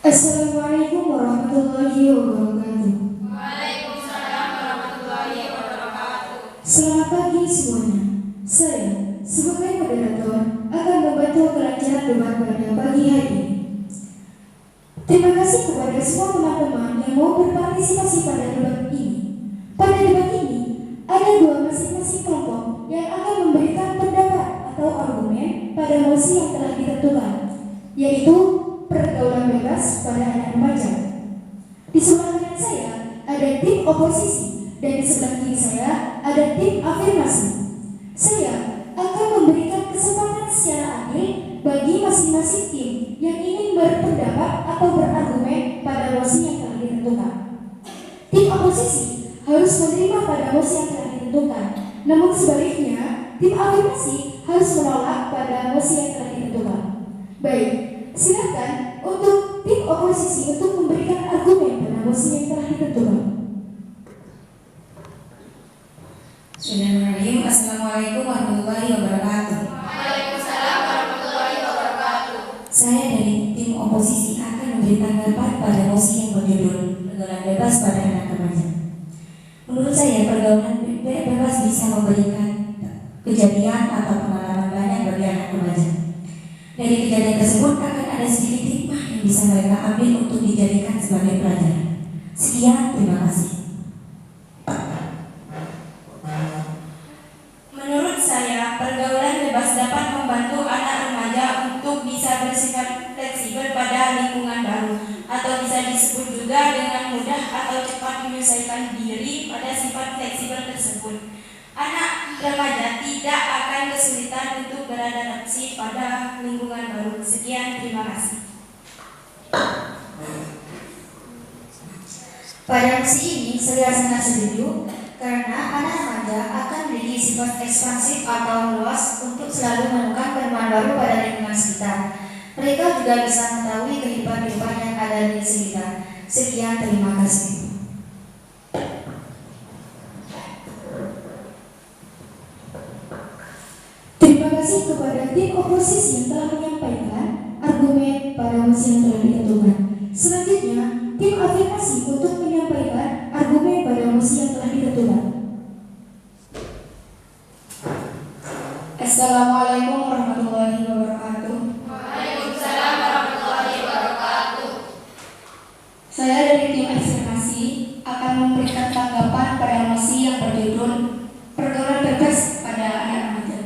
Assalamualaikum warahmatullahi wabarakatuh. Waalaikumsalam warahmatullahi wabarakatuh. Selamat pagi semuanya. Saya sebagai moderator akan membantu kelancaran debat pada pagi hari ini. Terima kasih kepada semua teman-teman yang mau berpartisipasi pada debat ini. Pada debat ini ada dua masing-masing kelompok yang akan memberikan pendapat atau argumen pada mosi yang telah ditentukan, yaitu pergaulan bebas pada anak remaja. Di sebelah kanan saya ada tim oposisi dan di sebelah kiri saya ada tim afirmasi. Saya akan memberikan kesempatan secara adil bagi masing-masing tim yang ingin berpendapat atau berargumen pada mosi yang telah ditentukan. Tim oposisi harus menerima pada mosi yang telah ditentukan, namun sebaliknya tim afirmasi harus menolak pada mosi yang telah ditentukan. Baik, silakan untuk tim oposisi untuk memberikan argumen pada mosi yang telah ditentukan. Bismillahirrahmanirrahim. Assalamualaikum warahmatullahi wabarakatuh. Waalaikumsalam warahmatullahi wabarakatuh. Saya dari tim oposisi akan memberi tanggapan pada mosi yang berjudul pergaulan bebas pada anak remaja. Menurut saya, pergaulan bebas bisa memberikan kejadian atau pengalaman banyak bagi anak remaja. Dari kejadian tersebut akan ada sedikit hikmah yang bisa mereka ambil untuk dijadikan sebagai pelajaran. Sekian, terima kasih. Menurut saya, pergaulan bebas dapat membantu anak remaja untuk bisa bersifat fleksibel pada lingkungan baru, atau bisa disebut juga dengan mudah atau cepat menyelesaikan diri pada sifat fleksibel tersebut. Anak remaja tidak akan kesulitan untuk beradaptasi pada lingkungan baru. Sekian, terima kasih. Pada mosi ini saya sangat setuju karena anak remaja akan memiliki sifat ekspansif atau luas untuk selalu menemukan penemuan baru pada lingkungan sekitar. Mereka juga bisa mengetahui kehidupan yang ada di sekitar. Sekian, terima kasih. Terima kasih kepada tim oposisi yang telah menyampaikan argumen pada mosi yang telah ditentukan. Selanjutnya, tim afirmasi untuk menyampaikan argumen pada mosi yang telah ditentukan. Assalamualaikum warahmatullahi wabarakatuh. Waalaikumsalam warahmatullahi wabarakatuh. Saya dari tim afirmasi akan memberikan tanggapan pada mosi yang berjudul pergaulan bebas pada anak remaja.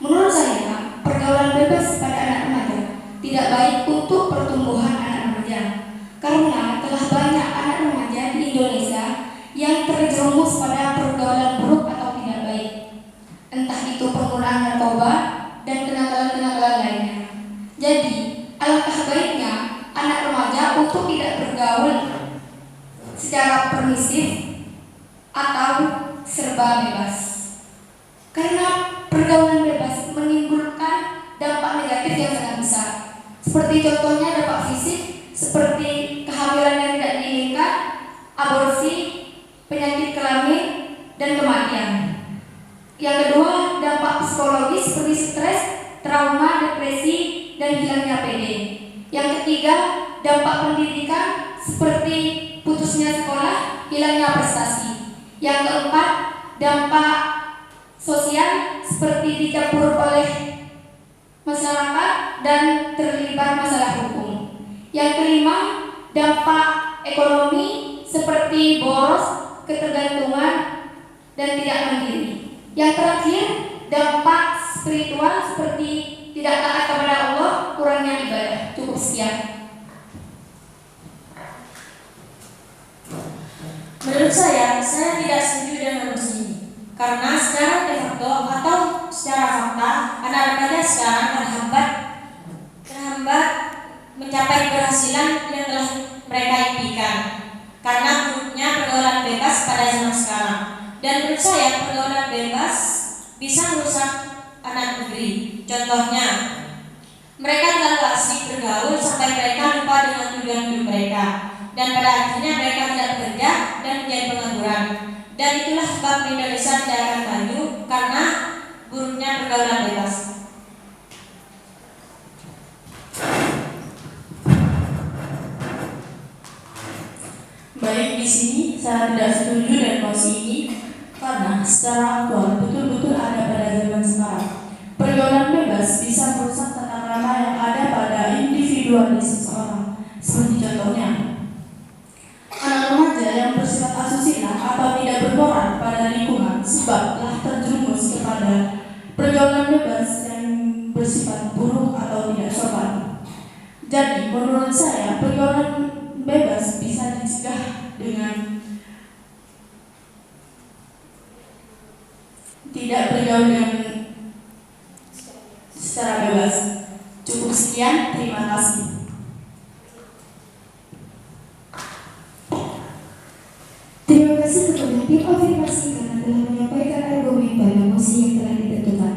Menurut saya, pergaulan bebas pada anak remaja tidak baik untuk pertumbuhan anak remaja, karena telah banyak anak remaja di Indonesia yang terjerumus pada pergaulan buruk atau tidak baik, entah itu penggunaan narkoba dan kenakalan-kenakalan lainnya. Jadi, alangkah baiknya anak remaja untuk tidak bergaul secara permisif atau serba bebas, karena pergaulan bebas menimbulkan dampak negatif yang sangat besar. Seperti contohnya dampak fisik, seperti kehamilan yang tidak diinginkan, aborsi, penyakit kelamin, dan kematian. Yang kedua, dampak psikologis seperti stres, trauma, depresi, dan hilangnya PD. Yang ketiga, dampak pendidikan seperti putusnya sekolah, hilangnya prestasi. Yang keempat, dampak sosial seperti dicampur oleh masyarakat dan terlibat masalah hukum. Yang kelima, dampak ekonomi seperti boros, ketergantungan, dan tidak mandiri. Yang terakhir, dampak spiritual seperti tidak taat kepada Allah, kurangnya ibadah. Cukup sekian. Menurut saya tidak setuju dengan mosi ini. Karena secara de facto atau secara fakta, anak remaja sekarang terhambat mencapai keberhasilan yang telah mereka impikan karena buruknya pergaulan bebas pada zaman sekarang. Dan menurut saya pergaulan bebas bisa merusak anak negeri. Contohnya, mereka terlalu asik bergaul sampai mereka lupa dengan tujuan hidup mereka, dan pada akhirnya mereka tidak bekerja dan menjadi pengangguran. Dan itulah sebab Indonesia tidak akan maju karena buruknya pergaulan bebas. Baik, di sini saya tidak setuju dengan nosi ini karena secara aktual betul-betul ada pada zaman sekarang. Pergaulan bebas bisa merusak tata krama yang ada pada individualis seseorang. Seperti contohnya, anak remaja yang bersifat asusila atau tidak berperan pada lingkungan sebab telah terjerumus kepada pergaulan bebas yang bersifat buruk atau tidak sopan. Jadi, menurut saya, pergaulan bebas bisa dicegah dengan tidak bergaul dengan secara bebas. Cukup sekian, terima kasih. Terima kasih kepada tim afirmasi karena telah menyampaikan argumen pada mosi yang telah ditentukan.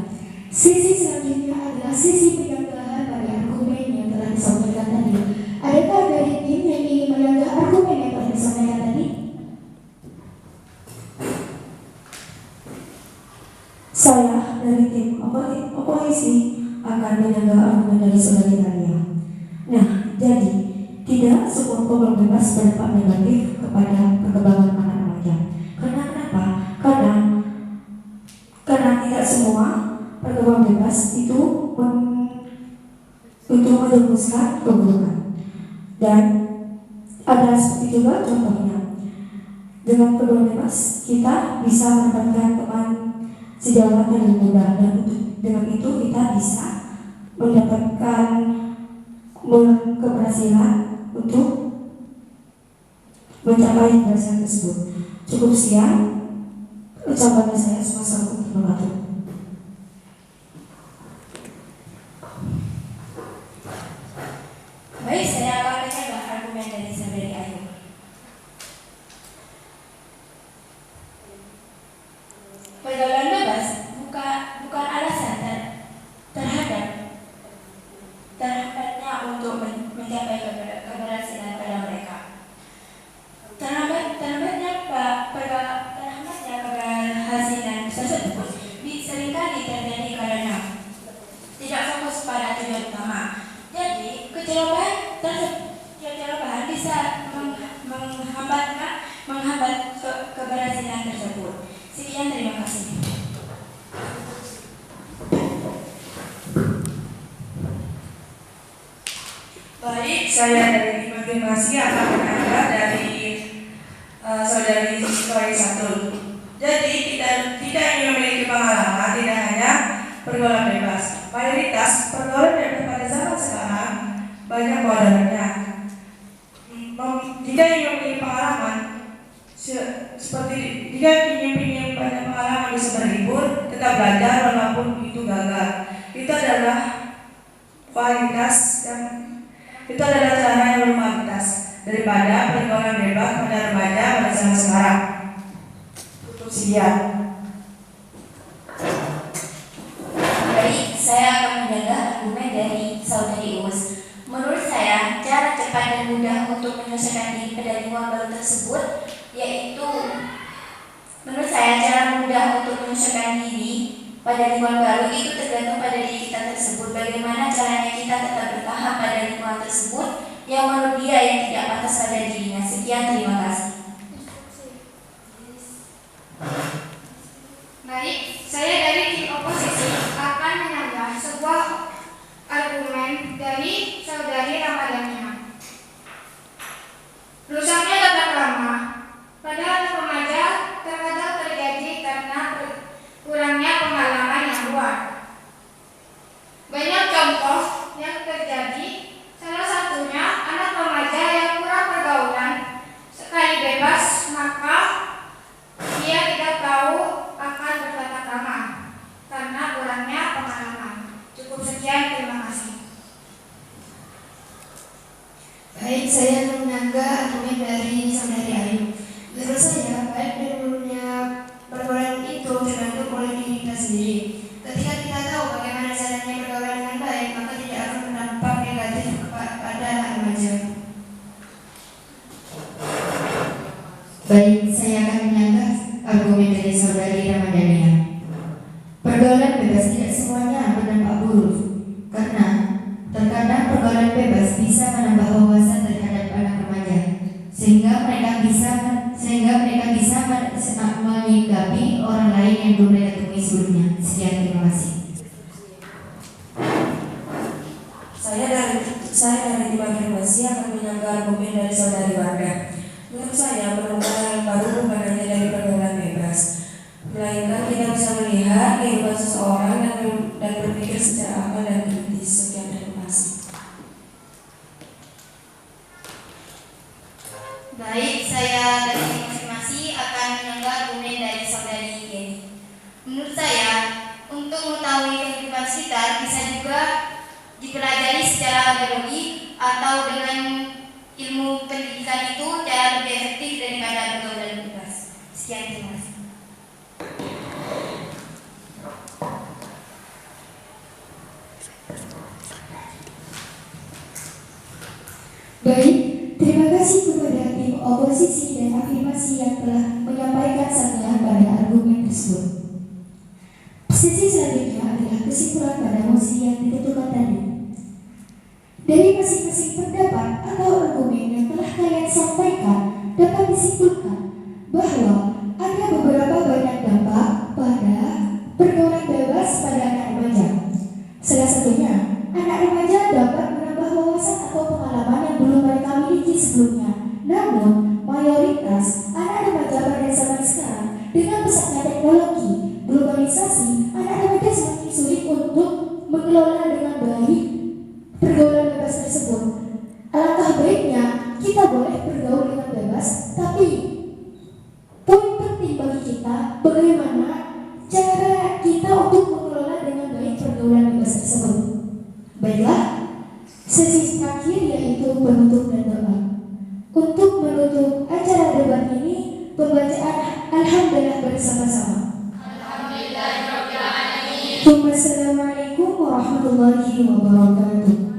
Sesi selanjutnya adalah sesi penyanggah pada argumen yang telah disampaikan tadi. Adakah dari tim yang ingin menyanggah argumen yang telah disampaikan tadi? Saya dari tim oposisi akan menyanggah argumen dari saudara Italia. Nah, jadi tidak semua program bebas berdampak negatif kepada perkembangan anak remaja. Karena kenapa? Karena tidak semua pergaulan bebas itu menjerumuskan keburukan. Dan ada seperti juga contohnya, dengan pergaulan bebas kita bisa mendapatkan teman sejauh yang lebih mudah, dan dengan itu kita bisa mendapatkan keberhasilan untuk mencapai keberhasilan tersebut. Cukup sekian ucapan saya, semua sanggup membantu. Baik, saya akan menyanggah argumen dari saudari Ayu. Pergaulan bebas bukan alasan terhambatnya untuk mencapai keberhasilan pada mereka. Terhambatnya keberhasilan tersebut seringkali terjadi karena tidak fokus pada tujuan utama. Jadi kecerobohan bisa menghambat keberhasilan tersebut. Sekian, terima kasih. Baik, saya dari tim afirmasi akan menyanggah dari saudari Tori Satul. Jadi tidak ingin memiliki pengalaman, tidak hanya pergaulan bebas. Mayoritas pergaulan bebas pada zaman sekarang banyak mudaratnya. Jika ingin memiliki pengalaman, seperti jika ingin banyak pengalaman bisa berlibur, tetap belajar walaupun itu gagal. Itu adalah cara yang berkualitas daripada pergaulan bebas pada remaja pada zaman sekarang. Tutup sekian. Baik, saya akan menyanggah argumen dari saudari Uus. Menurut saya, cara cepat dan mudah untuk menyelesaikan diri pada lingkungan baru tersebut yaitu pada lingkungan baru itu tergantung pada diri kita tersebut. Bagaimana caranya kita tetap bertahan pada lingkungan tersebut yang menurut dia yang tidak pantas pada dirinya. Sekian, terima kasih. Baik, saya dari tim oposisi akan menyanggah sebuah argumen dari saudari Ramadhania. Rusaknya tata krama pada remaja terkadang terjadi karena kurangnya pengalaman yang luas. Banyak contoh yang terjadi, salah satunya anak remaja yang kurang pergaulan. Sekali bebas, maka dia tidak tahu akan bertata krama karena kurangnya pengalaman. Cukup sekian, terima kasih. Baik, saya akan menyanggah argumen dari saudari Ayu. Menurut saya, baik dan buruknya pergaulan itu tergantung oleh diri kita sendiri. Ketika kita tahu bagaimana caranya bergaul dengan baik, maka tidak akan berdampak negatif pada anak remaja. Baik, saya akan menyanggah argumen dari saudari Ramadhania. Pergaulan bebas tidak semuanya berdampak buruk, karena terkadang pergaulan bebas bisa menambah wawasan terhadap anak remaja, sehingga mereka bisa seseorang dan berpikir secara akal dan kritis. Sekian, terima kasih. Baik, saya dari masing-masing akan menyanggah komen dari saudari Yeni. Menurut saya, untuk mengetahui kehidupan sekitar bisa juga dipelajari secara biologi atau dengan ilmu pendidikan itu cara lebih efektif daripada pergaulan bebas. Sekian, terima kasih. Baik, terima kasih kepada tim oposisi dan afirmasi yang telah menyampaikan sanggahan pada argumen tersebut. Sesi selanjutnya adalah kesimpulan pada mosi yang ditentukan tadi. Dari masing-masing pendapat atau argumen yang telah kalian sampaikan dapat disimpulkan bahwa ada beberapa banyak dampak pada pergaulan bebas pada anak remaja. Salah satunya, anak remaja dapat menambah wawasan atau pengalaman yang belum mereka miliki sebelumnya. Namun, mayoritas anak remaja pada zaman sekarang dengan pesatnya teknologi, globalisasi, anak remaja semakin sulit untuk mengelola dengan baik pergaulan bebas tersebut. Alangkah baiknya kita boleh bergaul dengan bebas, tapi poin penting bagi kita bagaimana cara kita untuk mengelola dengan baik pergaulan bebas tersebut. Baiklah, sesi terakhir yaitu penutup dan doa. Untuk menutup acara debat ini, pembacaan Alhamdulillah bersama-sama. Alhamdulillahirabbil alamin. Assalamualaikum warahmatullahi wabarakatuh.